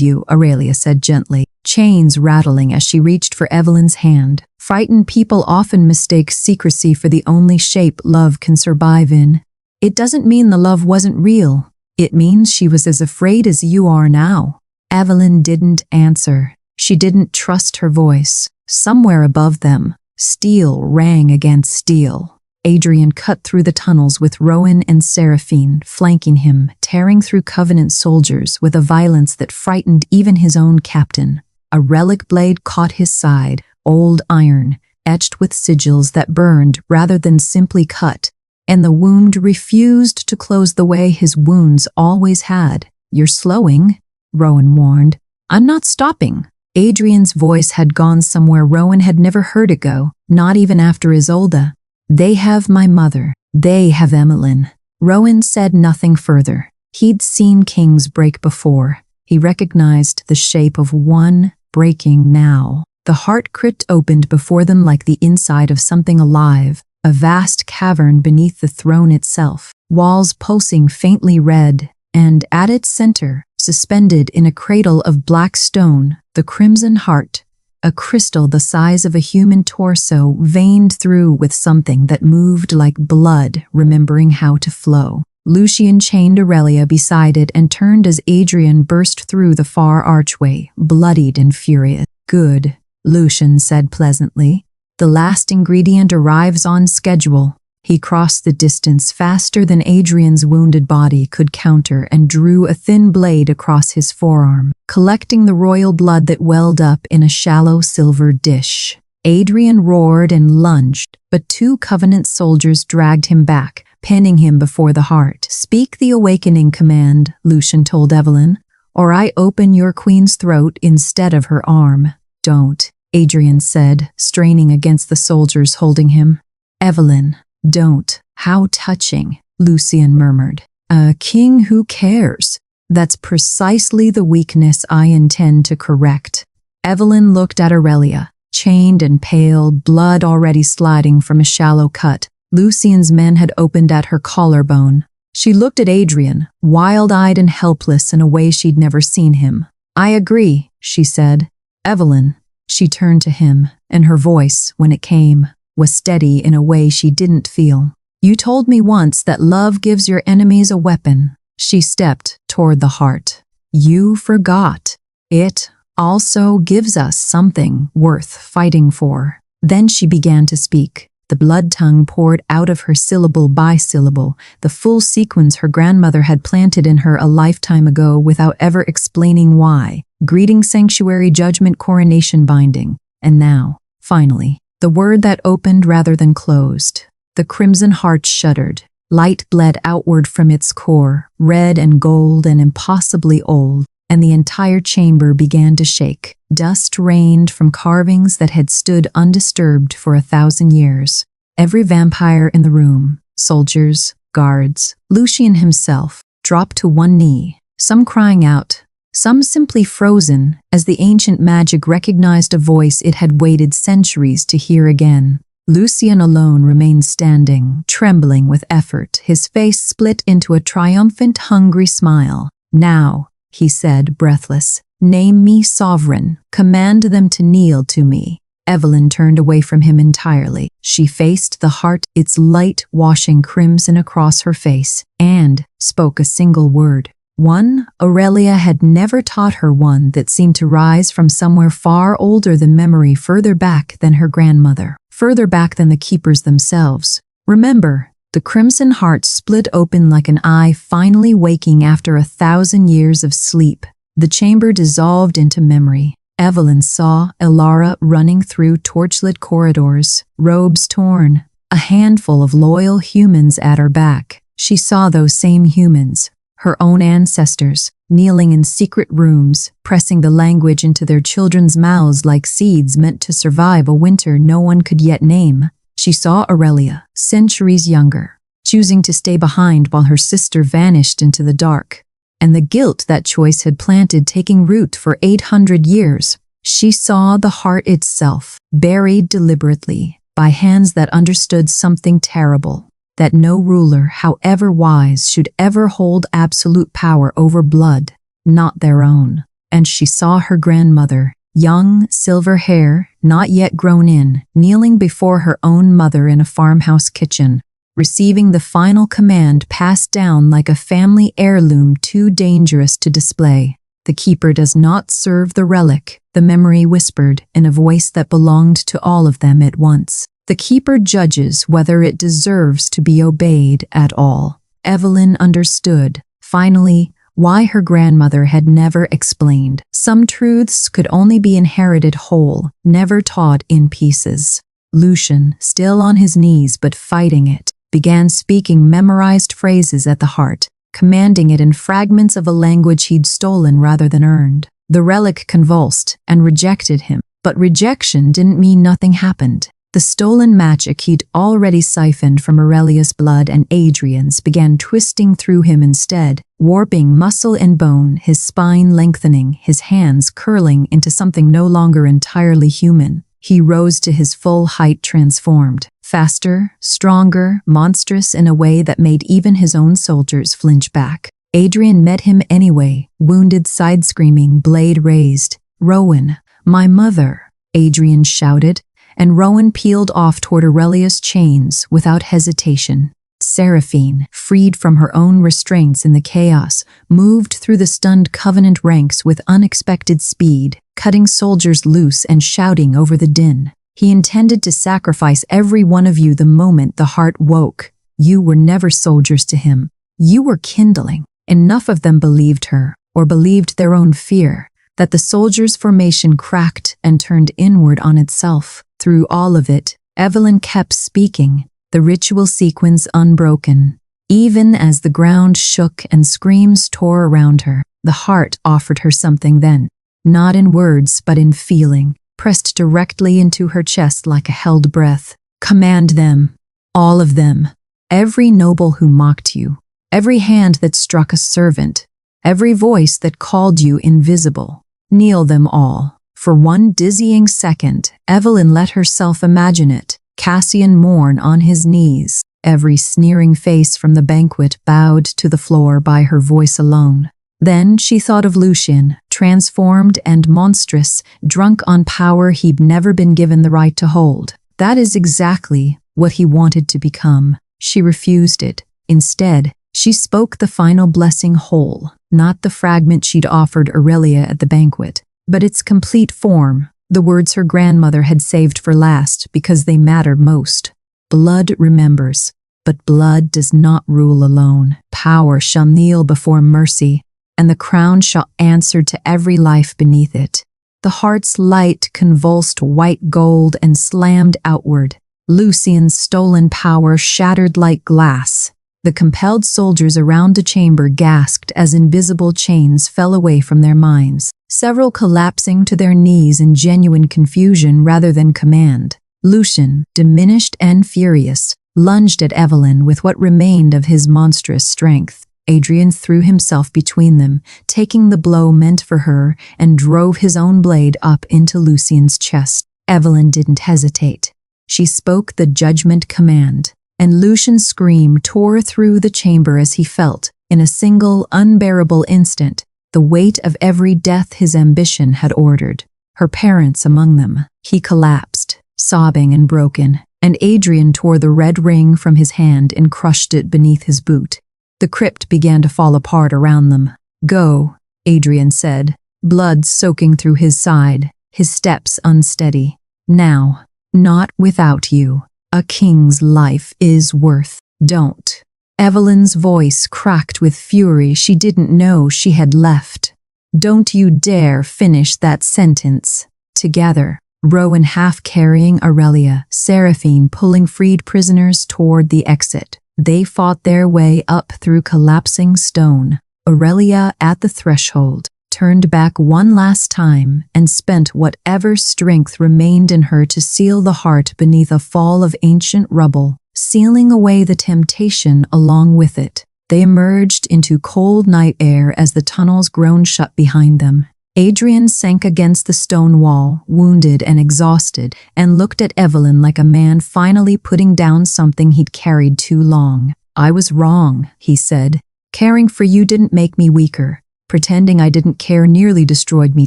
you," Aurelia said gently, chains rattling as she reached for Evelyn's hand. Frightened people often mistake secrecy for the only shape love can survive in. "It doesn't mean the love wasn't real. It means she was as afraid as you are now." Evelyn didn't answer. She didn't trust her voice. Somewhere above them, steel rang against steel. Adrian cut through the tunnels with Rowan and Seraphine flanking him, tearing through Covenant soldiers with a violence that frightened even his own captain. A relic blade caught his side, old iron, etched with sigils that burned rather than simply cut, and the wound refused to close the way his wounds always had. "You're slowing," Rowan warned. "I'm not stopping." Adrian's voice had gone somewhere Rowan had never heard it go, not even after Isolde. "They have my mother. They have Emmeline." Rowan said nothing further. He'd seen kings break before. He recognized the shape of one breaking now. The heart crypt opened before them like the inside of something alive, a vast cavern beneath the throne itself, walls pulsing faintly red, and at its center, suspended in a cradle of black stone, the Crimson Heart, a crystal the size of a human torso veined through with something that moved like blood remembering how to flow. Lucian chained Aurelia beside it and turned as Adrian burst through the far archway, bloodied and furious. "Good," Lucian said pleasantly. "The last ingredient arrives on schedule." He crossed the distance faster than Adrian's wounded body could counter and drew a thin blade across his forearm, collecting the royal blood that welled up in a shallow silver dish. Adrian roared and lunged, but 2 Covenant soldiers dragged him back, pinning him before the heart. "Speak the awakening command," Lucian told Evelyn, "or I open your queen's throat instead of her arm." "Don't," Adrian said, straining against the soldiers holding him. "Evelyn, don't." "How touching," Lucian murmured. "A king who cares. That's precisely the weakness I intend to correct." Evelyn looked at Aurelia, chained and pale, blood already sliding from a shallow cut. Lucian's men had opened at her collarbone. She looked at Adrian, wild-eyed and helpless in a way she'd never seen him. "I agree," she said. "Evelyn." She turned to him, and her voice, when it came, was steady in a way she didn't feel. "You told me once that love gives your enemies a weapon." She stepped toward the heart. "You forgot. It also gives us something worth fighting for." Then she began to speak. The blood tongue poured out of her syllable by syllable, the full sequence her grandmother had planted in her a lifetime ago without ever explaining why. Greeting, sanctuary, judgment, coronation, binding. And now, finally, the word that opened rather than closed. The crimson heart shuddered. Light bled outward from its core, red and gold and impossibly old, and the entire chamber began to shake. Dust rained from carvings that had stood undisturbed for 1,000 years. Every vampire in the room, soldiers, guards, Lucian himself, dropped to one knee, some crying out, some simply frozen as the ancient magic recognized a voice it had waited centuries to hear again. Lucian alone remained standing, trembling with effort, his face split into a triumphant, hungry smile. "Now," he said, breathless, "name me sovereign, command them to kneel to me." Evelyn turned away from him entirely. She faced the heart, its light washing crimson across her face, and spoke a single word. One Aurelia had never taught her, one that seemed to rise from somewhere far older than memory, further back than her grandmother, further back than the keepers themselves. "Remember." The crimson heart split open like an eye finally waking after 1,000 years of sleep. The chamber dissolved into memory. Evelyn saw Elara running through torchlit corridors, robes torn, a handful of loyal humans at her back. She saw those same humans, her own ancestors, kneeling in secret rooms, pressing the language into their children's mouths like seeds meant to survive a winter no one could yet name. She saw Aurelia, centuries younger, choosing to stay behind while her sister vanished into the dark, and the guilt that choice had planted taking root for 800 years. She saw the heart itself, buried deliberately by hands that understood something terrible, that no ruler, however wise, should ever hold absolute power over blood, not their own. And she saw her grandmother, young, silver hair, not yet grown in, kneeling before her own mother in a farmhouse kitchen, receiving the final command passed down like a family heirloom too dangerous to display. "The keeper does not serve the relic," the memory whispered in a voice that belonged to all of them at once. "The keeper judges whether it deserves to be obeyed at all." Evelyn understood, finally, why her grandmother had never explained. Some truths could only be inherited whole, never taught in pieces. Lucian, still on his knees but fighting it, began speaking memorized phrases at the heart, commanding it in fragments of a language he'd stolen rather than earned. The relic convulsed and rejected him, but rejection didn't mean nothing happened. The stolen magic he'd already siphoned from Aurelia's blood and Adrian's began twisting through him instead, warping muscle and bone, his spine lengthening, his hands curling into something no longer entirely human. He rose to his full height, transformed, faster, stronger, monstrous in a way that made even his own soldiers flinch back. Adrian met him anyway, wounded, side-screaming, blade raised. "Rowan, my mother," Adrian shouted, and Rowan peeled off toward Aurelia's chains without hesitation. Seraphine, freed from her own restraints in the chaos, moved through the stunned Covenant ranks with unexpected speed, cutting soldiers loose and shouting over the din. "He intended to sacrifice every one of you the moment the heart woke. You were never soldiers to him. You were kindling." Enough of them believed her, or believed their own fear, that the soldiers' formation cracked and turned inward on itself. Through all of it, Evelyn kept speaking, the ritual sequence unbroken. Even as the ground shook and screams tore around her, the heart offered her something then, not in words but in feeling, pressed directly into her chest like a held breath. "Command them, all of them, every noble who mocked you, every hand that struck a servant, every voice that called you invisible. Kneel them all." For one dizzying second, Evelyn let herself imagine it. Cassian mourn on his knees, every sneering face from the banquet bowed to the floor by her voice alone. Then she thought of Lucian, transformed and monstrous, drunk on power he'd never been given the right to hold. That is exactly what he wanted to become. She refused it. Instead, she spoke the final blessing whole, not the fragment she'd offered Aurelia at the banquet, but its complete form, the words her grandmother had saved for last because they mattered most. Blood remembers, but blood does not rule alone. Power shall kneel before mercy, and the crown shall answer to every life beneath it. The heart's light convulsed white gold and slammed outward. Lucien's stolen power shattered like glass. The compelled soldiers around the chamber gasped as invisible chains fell away from their minds, several collapsing to their knees in genuine confusion rather than command. Lucien, diminished and furious, lunged at Evelyn with what remained of his monstrous strength. Adrien threw himself between them, taking the blow meant for her, and drove his own blade up into Lucien's chest. Evelyn didn't hesitate. She spoke the judgment command, and Lucien's scream tore through the chamber as he felt, in a single, unbearable instant, the weight of every death his ambition had ordered. Her parents among them. He collapsed, sobbing and broken, and Adrien tore the red ring from his hand and crushed it beneath his boot. The crypt began to fall apart around them. "Go," Adrien said, blood soaking through his side, his steps unsteady. "Now, not without you. A king's life is worth." "Don't." Evelyn's voice cracked with fury she didn't know she had left. "Don't you dare finish that sentence." Together, Rowan half carrying Aurelia, Seraphine pulling freed prisoners toward the exit. They fought their way up through collapsing stone. Aurelia, at the threshold, turned back one last time and spent whatever strength remained in her to seal the heart beneath a fall of ancient rubble, sealing away the temptation along with it. They emerged into cold night air as the tunnels groaned shut behind them. Adrien sank against the stone wall, wounded and exhausted, and looked at Evelyn like a man finally putting down something he'd carried too long. "I was wrong," he said. "Caring for you didn't make me weaker. Pretending I didn't care nearly destroyed me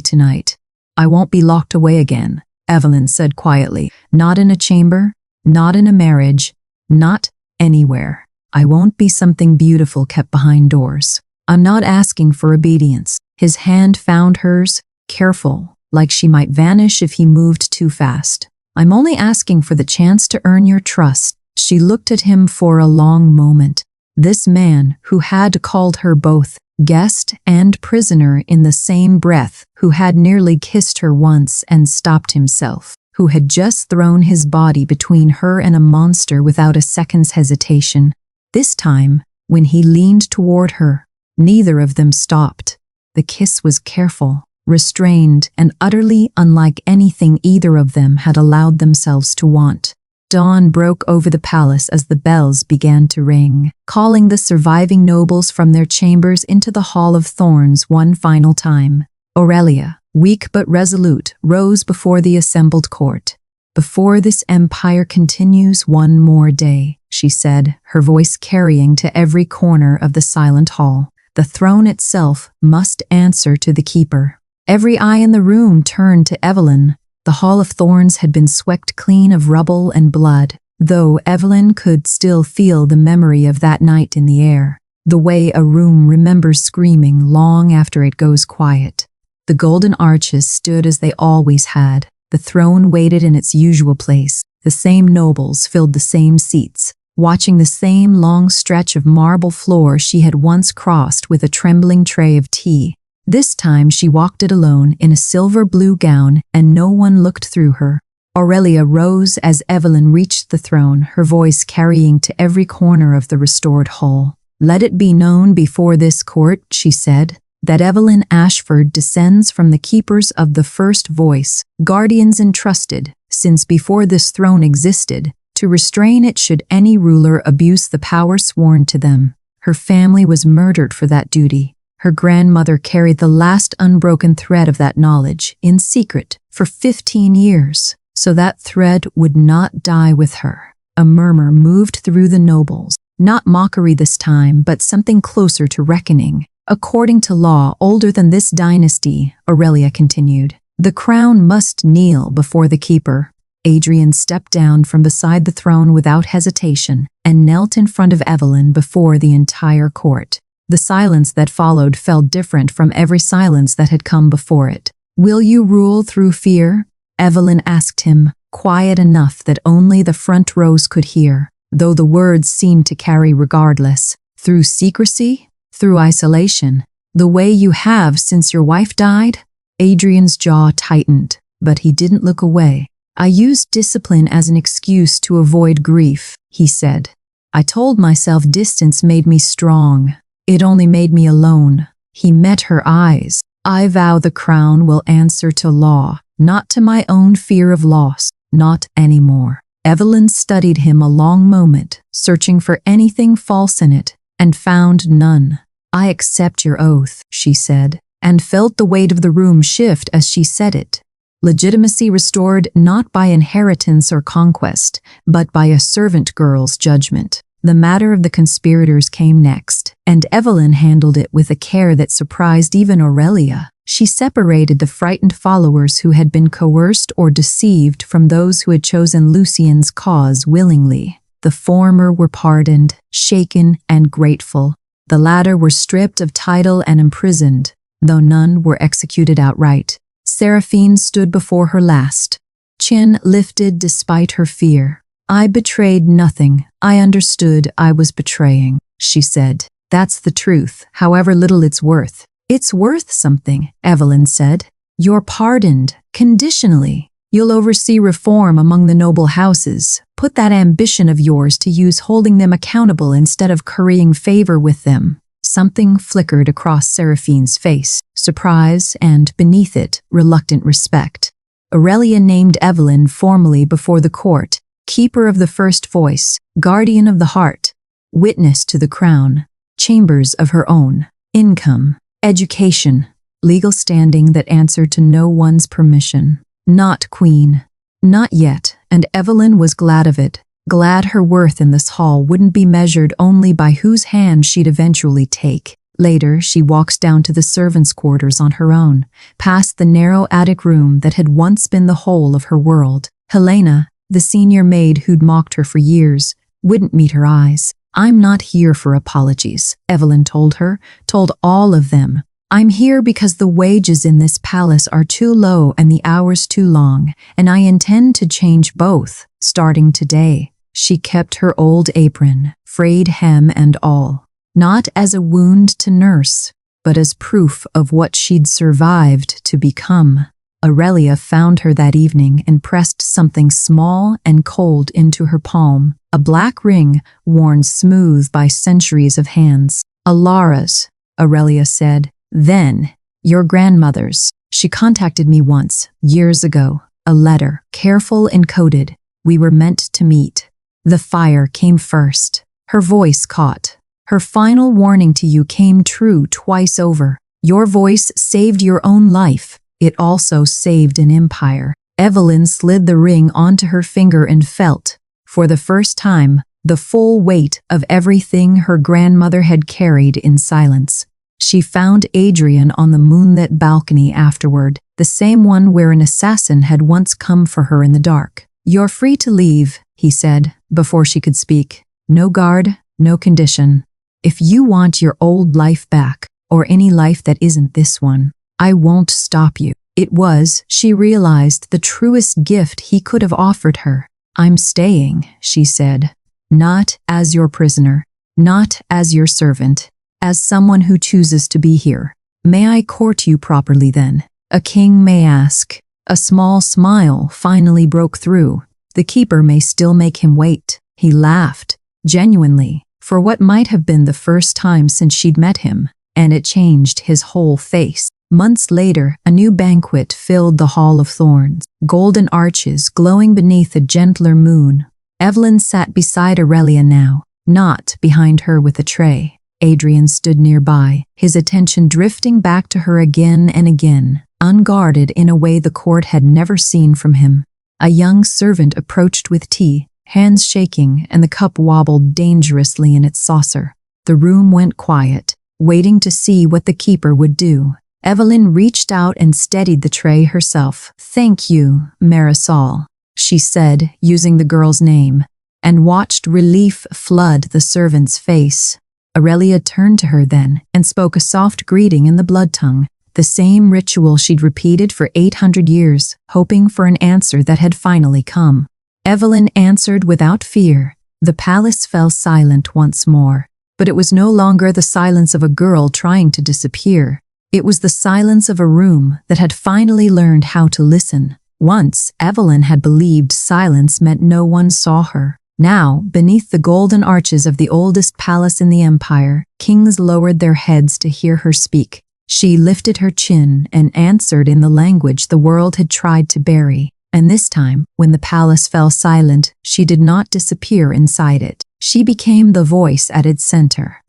tonight. I won't be locked away again," Evelyn said quietly. "Not in a chamber, not in a marriage, not anywhere. I won't be something beautiful kept behind doors. I'm not asking for obedience." His hand found hers, careful, like she might vanish if he moved too fast. "I'm only asking for the chance to earn your trust." She looked at him for a long moment. This man who had called her both guest and prisoner in the same breath, who had nearly kissed her once and stopped himself, who had just thrown his body between her and a monster without a second's hesitation. This time, when he leaned toward her, neither of them stopped. The kiss was careful, restrained, and utterly unlike anything either of them had allowed themselves to want. Dawn broke over the palace as the bells began to ring, calling the surviving nobles from their chambers into the Hall of Thorns one final time. Aurelia, weak but resolute, rose before the assembled court. "Before this empire continues one more day," she said, her voice carrying to every corner of the silent hall. "The throne itself must answer to the keeper." Every eye in the room turned to Evelyn. The Hall of Thorns had been swept clean of rubble and blood, though Evelyn could still feel the memory of that night in the air, the way a room remembers screaming long after it goes quiet. The golden arches stood as they always had. The throne waited in its usual place. The same nobles filled the same seats, watching the same long stretch of marble floor she had once crossed with a trembling tray of tea. This time she walked it alone in a silver-blue gown, and no one looked through her. Aurelia rose as Evelyn reached the throne, her voice carrying to every corner of the restored hall. "Let it be known before this court," she said, "that Evelyn Ashford descends from the keepers of the first voice, guardians entrusted, since before this throne existed, to restrain it should any ruler abuse the power sworn to them. Her family was murdered for that duty. Her grandmother carried the last unbroken thread of that knowledge, in secret, for 15 years, so that thread would not die with her." A murmur moved through the nobles, not mockery this time, but something closer to reckoning. "According to law older than this dynasty," Aurelia continued, "the crown must kneel before the keeper." Adrien stepped down from beside the throne without hesitation and knelt in front of Evelyn before the entire court. The silence that followed felt different from every silence that had come before it. "Will you rule through fear?" Evelyn asked him, quiet enough that only the front rows could hear, though the words seemed to carry regardless. Through secrecy? Through isolation? The way you have since your wife died? Adrian's jaw tightened, but he didn't look away. I used discipline as an excuse to avoid grief, he said. I told myself distance made me strong. It only made me alone. He met her eyes. I vow the crown will answer to law, not to my own fear of loss, not anymore. Evelyn studied him a long moment, searching for anything false in it, and found none. I accept your oath, she said, and felt the weight of the room shift as she said it. Legitimacy restored not by inheritance or conquest, but by a servant girl's judgment. The matter of the conspirators came next, and Evelyn handled it with a care that surprised even Aurelia. She separated the frightened followers who had been coerced or deceived from those who had chosen Lucien's cause willingly. The former were pardoned, shaken, and grateful. The latter were stripped of title and imprisoned, though none were executed outright. Seraphine stood before her last, chin lifted despite her fear. I betrayed nothing. I understood I was betraying, she said. That's the truth, however little it's worth. It's worth something, Evelyn said. You're pardoned, conditionally. You'll oversee reform among the noble houses. Put that ambition of yours to use holding them accountable instead of currying favor with them. Something flickered across Seraphine's face, surprise and, beneath it, reluctant respect. Aurelia named Evelyn formally before the court, keeper of the first voice, guardian of the heart, witness to the crown, chambers of her own, income, education, legal standing that answered to no one's permission. Not queen. Not yet, and Evelyn was glad of it, glad her worth in this hall wouldn't be measured only by whose hand she'd eventually take. Later, she walks down to the servants' quarters on her own, past the narrow attic room that had once been the whole of her world. Helena, the senior maid who'd mocked her for years, wouldn't meet her eyes. I'm not here for apologies, Evelyn told her, told all of them. I'm here because the wages in this palace are too low and the hours too long, and I intend to change both, starting today. She kept her old apron, frayed hem and all, not as a wound to nurse, but as proof of what she'd survived to become. Aurelia found her that evening and pressed something small and cold into her palm, a black ring worn smooth by centuries of hands. Alara's, Aurelia said. Then, your grandmother's. She contacted me once, years ago. A letter, careful encoded. We were meant to meet. The fire came first. Her voice caught. Her final warning to you came true twice over. Your voice saved your own life. It also saved an empire. Evelyn slid the ring onto her finger and felt, for the first time, the full weight of everything her grandmother had carried in silence. She found Adrian on the moonlit balcony afterward, the same one where an assassin had once come for her in the dark. You're free to leave, he said, before she could speak. No guard, no condition. If you want your old life back, or any life that isn't this one, I won't stop you. It was, she realized, the truest gift he could have offered her. I'm staying, she said. Not as your prisoner, not as your servant, as someone who chooses to be here. May I court you properly then? A king may ask. A small smile finally broke through. The keeper may still make him wait. He laughed, genuinely, for what might have been the first time since she'd met him, and it changed his whole face. Months later, a new banquet filled the Hall of Thorns, golden arches glowing beneath a gentler moon. Evelyn sat beside Aurelia now, not behind her with a tray. Adrian stood nearby, his attention drifting back to her again and again, unguarded in a way the court had never seen from him. A young servant approached with tea, hands shaking, and the cup wobbled dangerously in its saucer. The room went quiet, waiting to see what the keeper would do. Evelyn reached out and steadied the tray herself. Thank you, Marisol, she said, using the girl's name, and watched relief flood the servant's face. Aurelia turned to her then and spoke a soft greeting in the blood tongue. the same ritual she'd repeated for 800 years, hoping for an answer that had finally come. Evelyn answered without fear. The palace fell silent once more. But it was no longer the silence of a girl trying to disappear. It was the silence of a room that had finally learned how to listen. Once, Evelyn had believed silence meant no one saw her. Now, beneath the golden arches of the oldest palace in the empire, kings lowered their heads to hear her speak. She lifted her chin and answered in the language the world had tried to bury. And this time, when the palace fell silent, she did not disappear inside it. She became the voice at its center.